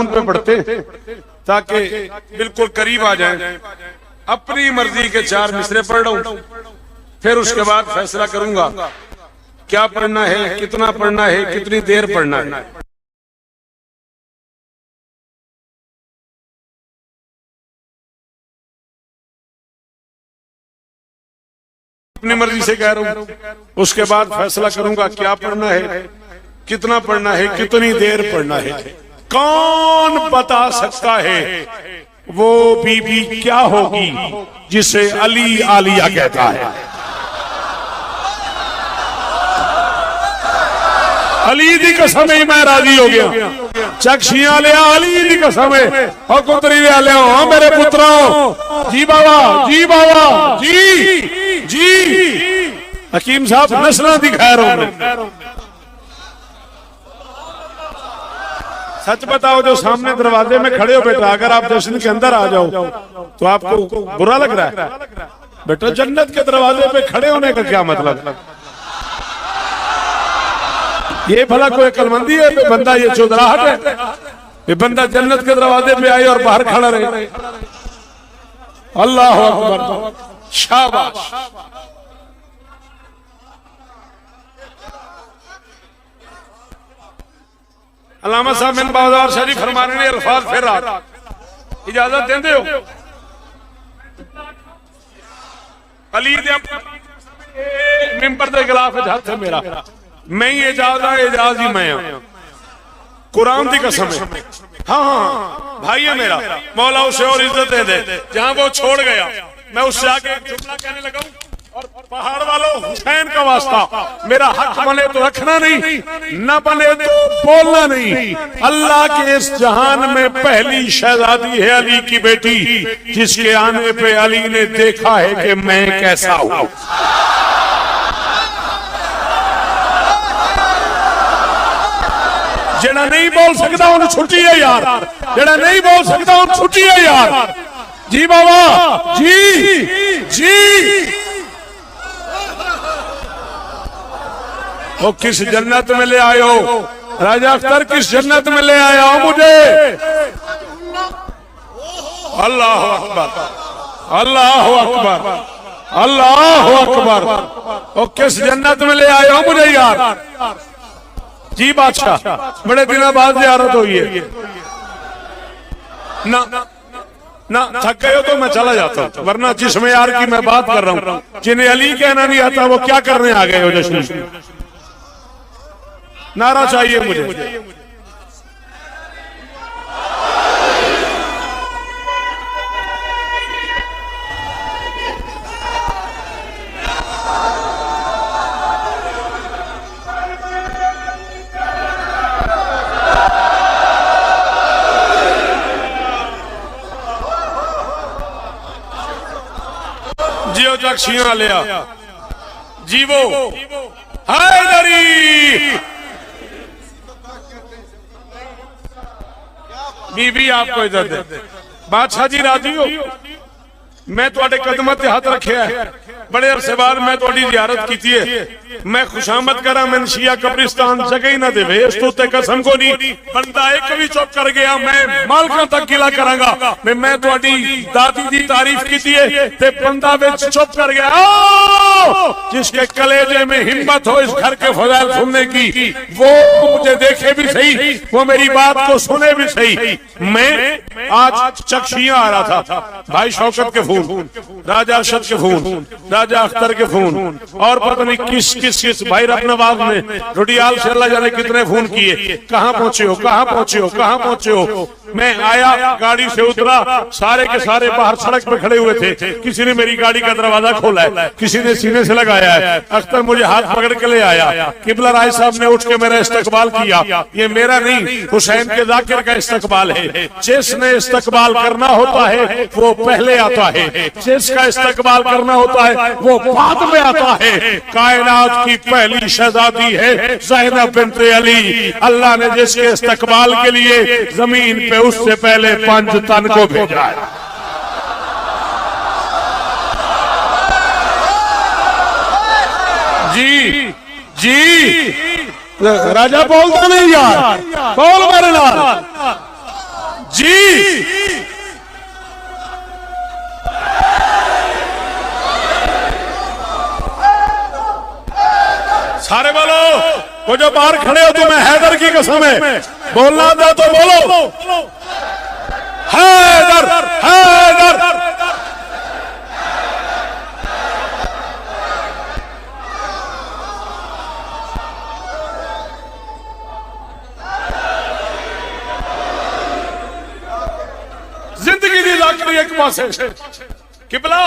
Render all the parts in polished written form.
Phone पे पढ़ते ताकि बिल्कुल करीब आ जाए। अपनी मर्जी के 4 मिसरे पढ़ रहा हूं, फिर उसके बाद फैसला करूंगा क्या पढ़ना है, कितना पढ़ना है, कितनी देर पढ़ना है। अपनी मर्जी से कह रहा हूं, उसके बाद फैसला करूंगा क्या पढ़ना है, कितना पढ़ना है, कितनी देर पढ़ना है। कौन बता सकता है वो बीबी क्या होगी जिसे अली आलिया कहता है। अली दी कसम ही मैं राजी हो गया। चक्शियां लिया अली दी कसम है और कुतरी लिया ले आओ मेरे पुत्रों। जी बाबा, जी बाबा, जी जी। हकीम साहब नस्ल दिखा रहा हूं। सच बताओ, जो सामने दरवाजे में खड़े हो बेटा, अगर आप जश्न के अंदर आ जाओ तो आपको बुरा लग रहा है? बेटा जन्नत के दरवाजे पे खड़े होने का क्या मतलब? ये भला कोई अक्लमंदी है? बंदा ये चौधराहट है? ये बंदा जन्नत के दरवाजे पे आए और बाहर खड़ा रहे? अल्लाह अकबर, शाबाश। अल्लामा साहब बिन बाजार शरीफ फरमाने ने अल्फाज फिर आ, इजाजत देंदे हो? अली दे मिंबर दे गिलाफ हाथ है मेरा, मैं ही एजाज ही मैं हूं। कुरान की कसम है। हाँ हाँ भाई है मेरा, मौला उसे और इज्जत दे। जहां वो छोड़ गया मैं उससे आगे जुमला कहने लगा हूं। और पहाड़ वालों, हुसैन का वास्ता, मेरा हक बने तो रखना नहीं, न बने तो बोलना नहीं। अल्लाह के इस जहान में पहली शहजादी है अली की बेटी, जिसके आने पे अली ने देखा है कि मैं कैसा हूं। जेड़ा नहीं बोल सकता उन छुट्टी है यार, जेड़ा नहीं बोल सकता उन छुट्टी है यार। जी बाबा, जी जी। वो किस जन्नत में ले आए हो राजा अख्तर, किस जन्नत में ले आया हो मुझे? अल्लाह अकबर, अल्लाह अकबर, अल्लाह अकबर। वो किस जन्नत में ले आए हो मुझे यार? जी बादशाह, बड़े दिनों बाद ज़ियारत हुई है ना। ना थक गए हो तो मैं चला जाता हूँ, वरना जिसमें यार की मैं बात कर रहा हूँ, जिन्हें अली कहना नहीं आता वो क्या करने आ गए हो जश्न? नारा चाहिए मुझे। जियो चक्शियां लिया जीवो हैदरी। बीबी आपको इज्जत दे। बादशाह जी राजी हो? मैं तुहाडे कदमां ते हाथ रखे है, बड़े अरसे बाद मैं तुहाडी ज़ियारत कीती है। मैं खुशामद करा, मैं शिया कब्रिस्तान जगह ही ना देवे। इस तो ते कसम को नहीं बंदा एक भी चुप कर गया मैं मालकां तक गिला करांगा। मैं तुहाडी दादी दी तारीफ कीती है ते बंदा विच चुप कर गया। जिसके कलेजे में हिम्मत हो इस घर के फज़ाइल सुनने की, वो मुझे देखे भी सही, वो मेरी बात को सुने भी सही। मैं आज चक्शियां आ रहा था, भाई शौकत के फोन, राजा अरशद के फोन, राजा अख्तर के फोन, और पता नहीं किस किस किस भाई रबनवाज ने रुडियाल से अल्लाह जाने कितने फोन किए। कहाँ पहुंचे हो, कहाँ पहुंचे हो, कहाँ पहुंचे हो? मैं आया, गाड़ी से उतरा, सारे के सारे बाहर सड़क पे खड़े हुए थे। किसी ने मेरी गाड़ी का दरवाजा खोला है, किसी ने सीने से लगाया है। अख्तर मुझे हाथ पकड़ के ले आया। किबला राय साहब ने उठ के मेरा इस्तकबाल किया। ये मेरा नहीं, हुसैन के जाकिर का इस्तकबाल है। जिसने इस्तकबाल करना होता है वो पहले आता है, जिसका इस्तकबाल करना होता है वो बाद में आता है। कायनात की पहली शहजादी है ज़ैनब बिन्ते अली। अल्लाह ने जिसके इस्तकबाल के लिए जमीन पे उससे पहले 5 तन को भेजा है। जी जी। राजा बोलता नहीं यार, बोल मेरे नाल। जी सारे बोलो, वो जो बाहर खड़े हो तुम्हें हैदर की कसम है, बोलना था तो बोलो, हैदर हैदर। जिंदगी दी लाकड़ी एक पासे किबला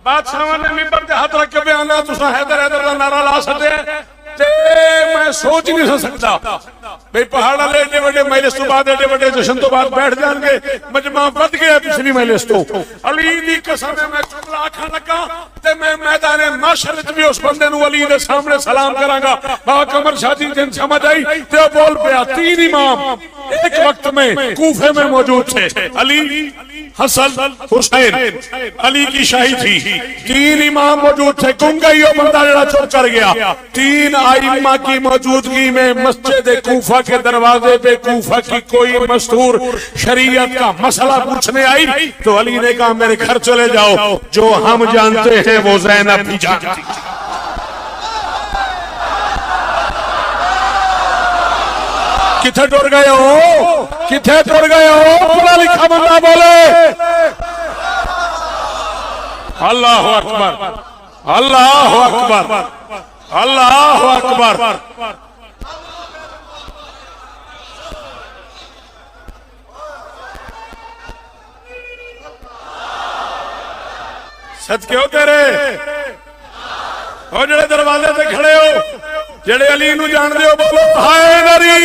बादशाह ने मिंबर ते हाथ रख के बयान तुसा हैदर हैदर का नारा ला सकते ते मैं सोच नहीं सकता भाई पहाड़ वाले एडे बड़े महलिस तो बाद एडे बड़े जश्न तो बाद बैठ जाएंगे, मजमा बद गया पिछली महलिस तो। अली दी कसम मैं जुमला आखन लगा ते मैं मैदान माशर च भी उस बंदे नु अली दे सामने सलाम करांगा। बाबा कमर शाह जी दिन समझ आई ते बोल पिया तीन इमाम एक वक्त में कूफे में मौजूद थे, अली हसन हुसैन अली की शाही थी, तीन इमाम मौजूद थे, गुंगई वो बंदा जरा चुप कर गया। तीन आइम्मा की मौजूदगी में मस्जिद कूफा के दरवाजे पे कूफा की कोई मस्तूर शरीयत का मसला पूछने आई तो अली ने कहा मेरे घर चले जाओ, जो हम जानते हैं वो ज़ैनब भी जानती। किथे टुर गए हो, किथे टुर गए हो, पढ़ा लिखा बंदा बोले अल्लाह अकबर अल्लाह अकबर अल्लाह अकबर। सच क्यों तेरे और जेड़े दरवाजे से खड़े हो, जेड़े अली नू जानते हो बोलो हैदरी।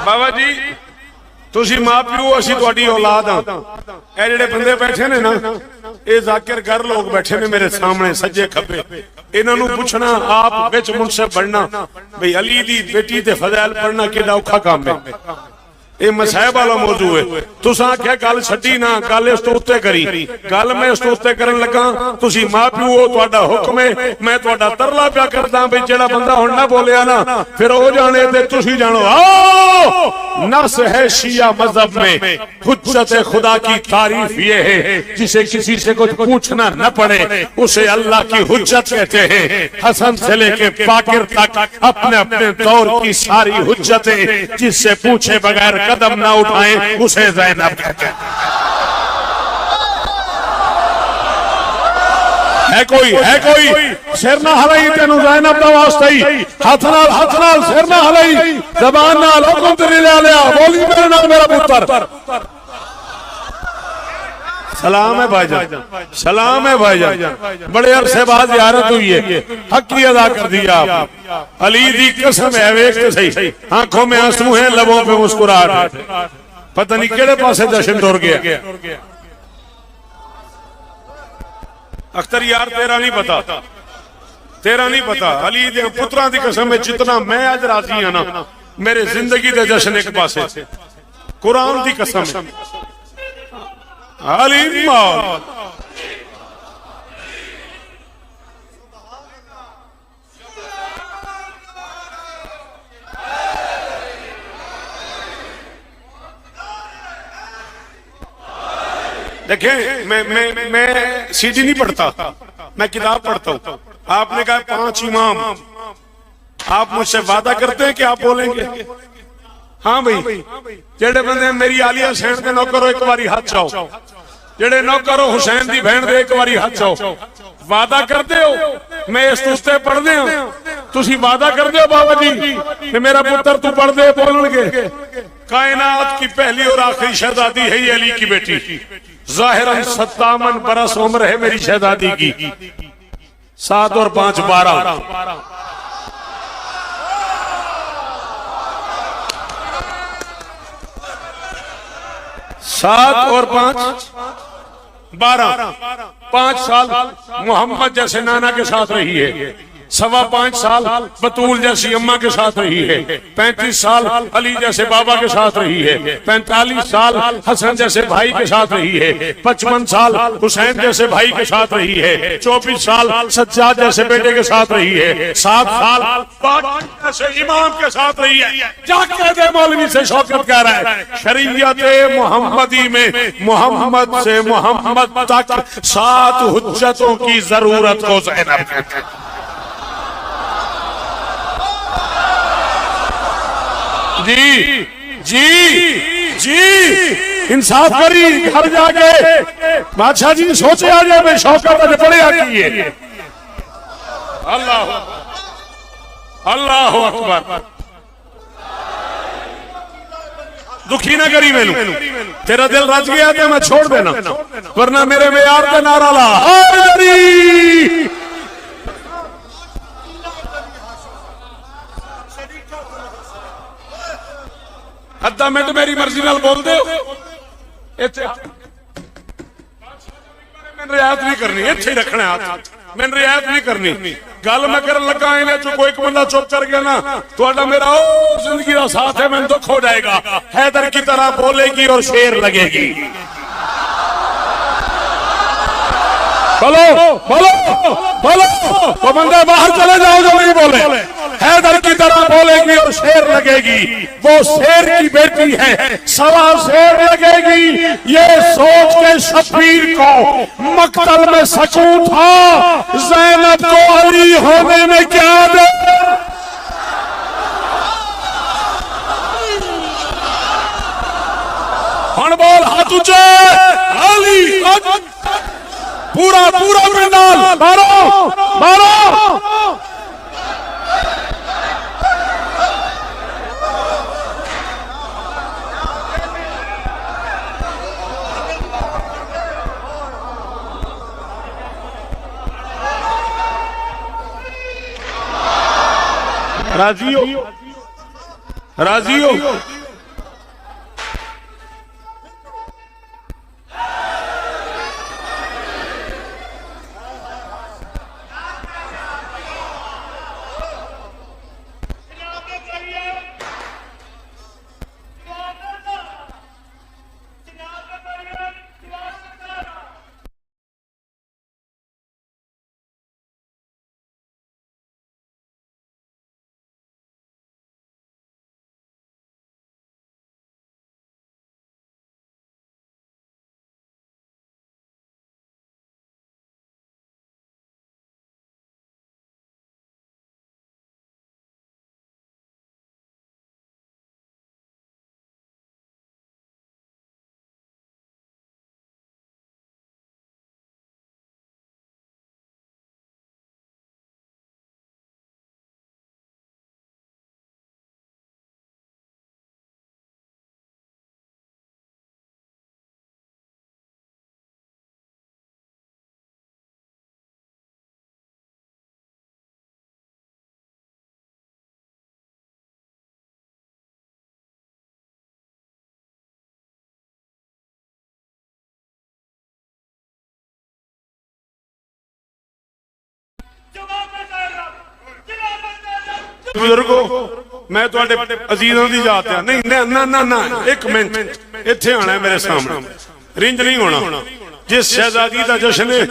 बाबा जी तुसी मां प्यो असी तुहाडी औलाद हां। ए जेड़े बंदे बैठे ने ना ये जाकिर घर लोग बैठे ने मेरे सामने सज्जे खब्बे, इन्हां नू पूछना आप विच मुनसिफ बनना भाई अली दी बेटी ते फज़ैल पढ़ना कितना औखा काम है। ये मसायब वाला मौजू है। तुसा आख्या गल छड्डी ना, गल इस तो उत्ते करी, गल मैं इस तो उत्ते करन लगा। तुसी मां प्यो हो, तुहाडा हुक्म है, मैं तुहाडा तरला पिया करदा भाई जेड़ा बंदा हुण ना बोलिया ना फिर हो जाने ते तुसी जानो। आओ नस है शिया मजहब में हुज्जत खुदा की तारीफ ये है जिसे किसी से कुछ पूछना न पड़े उसे अल्लाह की हुज्जत कहते हैं। हसन से लेके फाकिर तक अपने अपने दौर की सारी हुज्जतें जिससे पूछे बगैर कदम ना उठाएं उसे ज़ैनब कहते हैं। है कोई सिर ना हलाई तेनू ज़ैनब दा वास्ता ही हाथ नाल सिर ना हलाई ज़बान नाल हुक्म तेरे ले आ बोली मेरे नाल मेरा पुत्र। सलाम है भाईजान, सलाम है भाईजान, बड़े अरसे बाद ज़ियारत हुई है, हक ही अदा कर दिया आप। अली दी कसम है वेख के सही, आंखों में आंसू हैं, लबों पे मुस्कुराहट है, पता नहीं केड़े पासे जश्न टुर गया। अख्तर यार तेरा नहीं पता, तेरा नहीं पता। अली दे पुत्रां दी कसम है जितना मैं आज राजी हां ना मेरे जिंदगी दे जश्न एक पासे, कुरान दी कसम है अली मौला। देखें मैं सीडी नहीं पढ़ता, मैं किताब पढ़ता हूं। आपने कहा 5 इमाम, आप मुझसे वादा करते हैं कि आप बोलेंगे हाँ भाई जेड़े बंदे मेरी आलिया हुसैन के नौकरो एक बारी हाथ चाओ, जेड़े नौकरो हुसैन दी बहन दे एक बारी हाथ चाओ। वादा करते हो मैं इस उत्ते पढ़दे हो, तुसी वादा करते हो बाबा जी कि मेरा पुत्र तू पढ़दे बोलणगे। कायनात की पहली और आखिरी शहजादी है ये अली की बेटी, जाहिरन 57 बरस उम्र है मेरी शहजादी की, 7 और 5 12। 7 और 5 12, 5 साल मोहम्मद जैसे नाना के साथ रही है, 5.25 साल बतूल जैसी अम्मा के साथ रही है, 35 साल अली जैसे बाबा के साथ रही है, 45 साल हसन जैसे भाई के साथ रही है, 55 साल हुसैन जैसे भाई के साथ रही है, 24 साल सज्जाद जैसे बेटे के साथ रही है, 7 साल जैसे इमाम के साथ रही है। जाके दे मौलवी से शौकत कह रहा है शरीयत मोहम्मदी में मोहम्मद से मोहम्मद तक 7 हुज्जतों की जरूरत को ज़ैनब कहते हैं। जी जी जी इंसाफ करी, घर जाके बादशाह जी सोचे आ जाए मैं शौकत ने पढ़े आकी है। अल्लाह अल्लाह अकबर। दुखी ना करी मैनू, तेरा दिल रच गया तो मैं छोड़ देना, वरना मेरे मेयार का नारा ला अद्धा मिनट मेरी मर्जी नाल बोल दे। मैंने रियायत नहीं करनी, इत्थे रखना हाथ, मैंने रियायत नहीं करनी। गल मैं कर लगा इन्हें चो कोई बंदा चुप कर गया ना तो मेरा जिंदगी का साथ है, मैंने दुख हो जाएगा। हैदर की तरह बोलेगी और शेर लगेगी। बोलो बोलो बोलो, वो बंदे बाहर चले जाओ जो नहीं बोले। हैदर की तरह बोलेगी और शेर लगेगी। वो शेर की बेटी है, सवा शेर लगेगी। ये सोच के शबीर को मक्तल में सकून था, ज़ैनब को अली होने में क्या दे। हण बोल हाथ ऊंचे, अली पूरा पूरा पंडाल मारो मारो। राजी हो, राजी हो। बुजुर्गो मैं तुहाडे अजीज़ों दी जात है नहीं ना ना ना एक मिनट इत्थे आना है मेरे सामने, रिंज नहीं होना। जिस शहजादी का जश्न है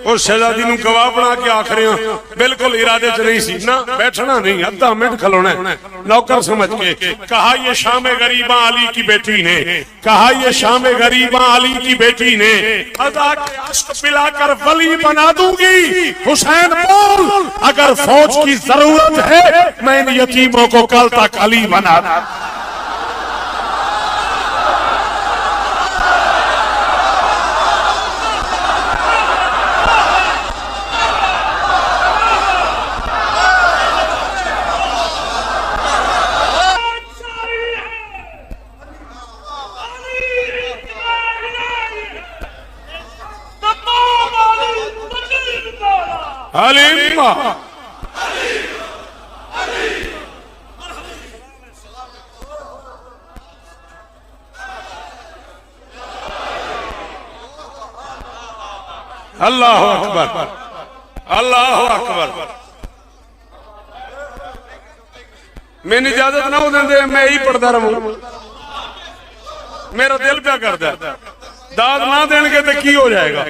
उस शहजादी नूं गवाह बना के आख रहे हो, बिल्कुल इरादे च नहीं सी ना, बैठना नहीं, अद्धा मिनट खलोना है नौकर समझ के। कहा ये शाम गरीबा अली की बेटी ने, कहा ये शाम गरीबा अली की बेटी ने, अदा के अश्क पिलाकर वली बना दूंगी। हुसैन बोल अगर फौज की जरूरत है मैं इन यतीमों को कल तक अली बना दूं। अलीमा अल्लाह अकबर, अल्लाह अकबर। मैंने इजाजत ना हो देंगे मैं यही पढ़ता रहूं। मेरा दिल क्या करता है, दाद ना देंगे तो की हो जाएगा।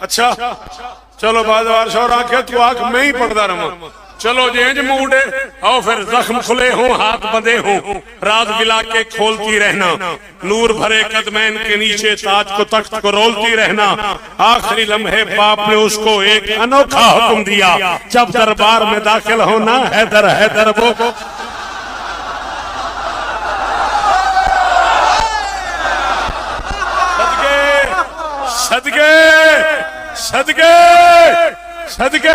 अच्छा चलो बाजार शोर आखे तू आख मैं ही पढ़ता रहूं। चलो जेंज मूड आओ फिर जख्म खुले हों हाथ बंधे हों रात बिला के खोलती रहना नूर भरे कदमैन के नीचे ताज को तख्त को रोलती रहना। आखिरी लम्हे बाप ने उसको एक अनोखा हुक्म दिया जब दरबार में दाखिल होना हैदर हैदर वो सदके सदके सदके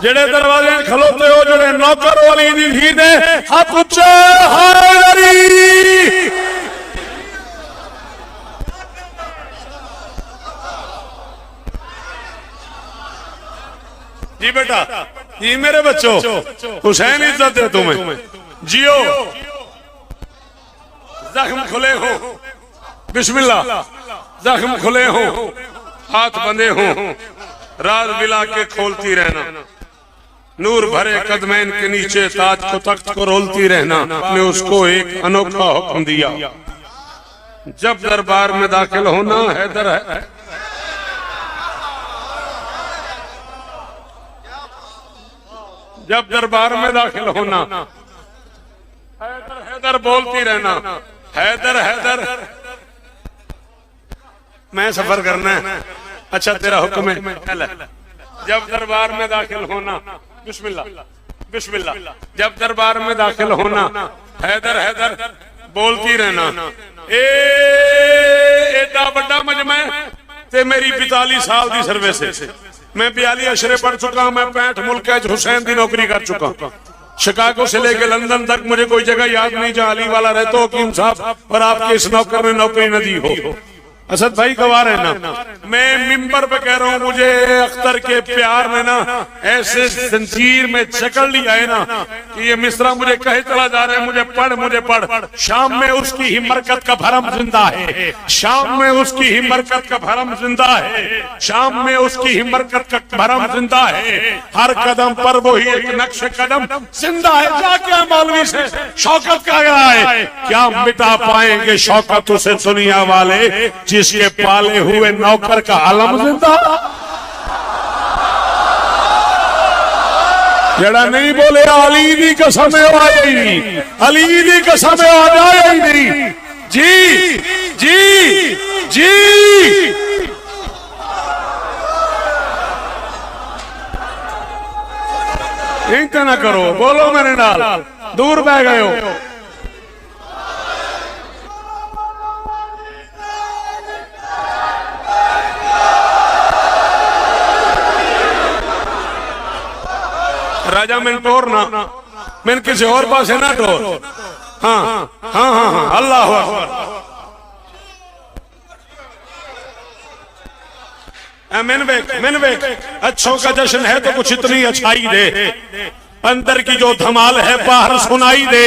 जेड़े दरवाजे खलोते हो जेड़े नौकर वाली दी ने हाथ उच्चे हैदरी। जी बेटा जी मेरे बच्चों हुसैन इज्जत दे तुम्हें जियो। जख्म खुले हो बिस्मिल्लाह जख्म खुले हो हाथ बंधे हो रात बिला के खोलती रहना नूर भरे कदमैन के नीचे ताज को तख्त को रोलती रहना। ने उसको एक अनोखा हुक्म दिया जब दरबार में दाखिल होना हैदर है। जब दरबार में दाखिल होना हैदर हैदर बोलती रहना हैदर हैदर। मैं सफर करना है अच्छा तेरा हुक्म है। जब दरबार में दाखिल होना बिस्मिल्लाह बिस्मिल्लाह जब दरबार में दाखिल होना हैदर हैदर बोलती रहना। एडा बड़ा मजमा ते मेरी 45 साल की सर्विस मैं 42 अशरे पढ़ चुका। मैं 65 मुल्क हुसैन की नौकरी कर चुका। शिकागो से लेकर लंदन तक मुझे कोई जगह याद नहीं जहां अली वाला रहते हो हकीम साहब और आपके इस नौकर ने नौकरी न दी हो। असद भाई गवाह है ना मैं मिंबर पे कह रहा हूँ मुझे अख्तर के प्यार में ना ऐसे जंजीर में जकड़ लिया है ना कि ये मिसरा मुझे कहे चला जा रहा है मुझे पढ़। शाम में उसकी ही बरकत का भरम जिंदा है शाम में उसकी ही बरकत का भरम जिंदा है शाम में उसकी ही बरकत का भरम जिंदा है। हर कदम पर वही एक नक्श कदम जिंदा है। जाके मौलवी से शौकत का गया है क्या मिटा पाएंगे शौकत उसे दुनिया वाले जिसके पाले हुए नौकर का आलम जिंदा। जड़ा नहीं बोले अली दी कसम आया ही नहीं अली दी कसम आ जाए ही नहीं। जी जी जी चिंता ना करो बोलो मेरे नाल दूर बह गए हो। राजा मैंने टोर ना मैंने किसी और पास है ना टोर। हाँ हाँ हाँ हाँ अल्लाह मैंने अच्छों का जश्न है तो कुछ इतनी अच्छाई दे अंदर की जो धमाल है बाहर सुनाई दे।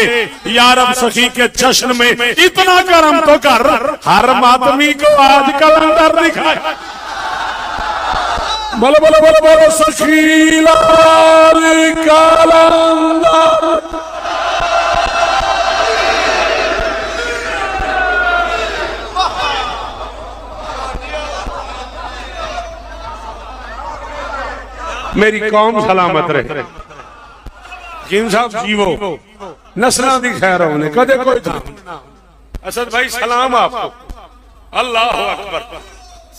यार अब सखी के जश्न में इतना करम तो कर हर मातमी को आज कलंदर दिखाए। बोलो बोलो बोलो बोलो सखी लाल कलंदर। मेरी कौम सलामत रहे जिन साहब जीवो नस्ल दी खैर होने कदे कोई था। असद भाई सलाम आपको अल्लाह अकबर।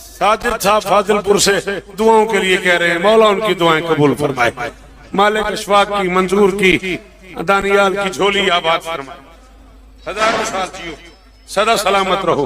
साजिद साहब फाजिलपुर से दुआओं के लिए कह रहे हैं मौला उनकी दुआएं कबूल फरमाए। मालिक अशफाक की मंजूर की दानियाल की झोली आबाद फरमाए। हजारों साल जियो सदा सलामत रहो।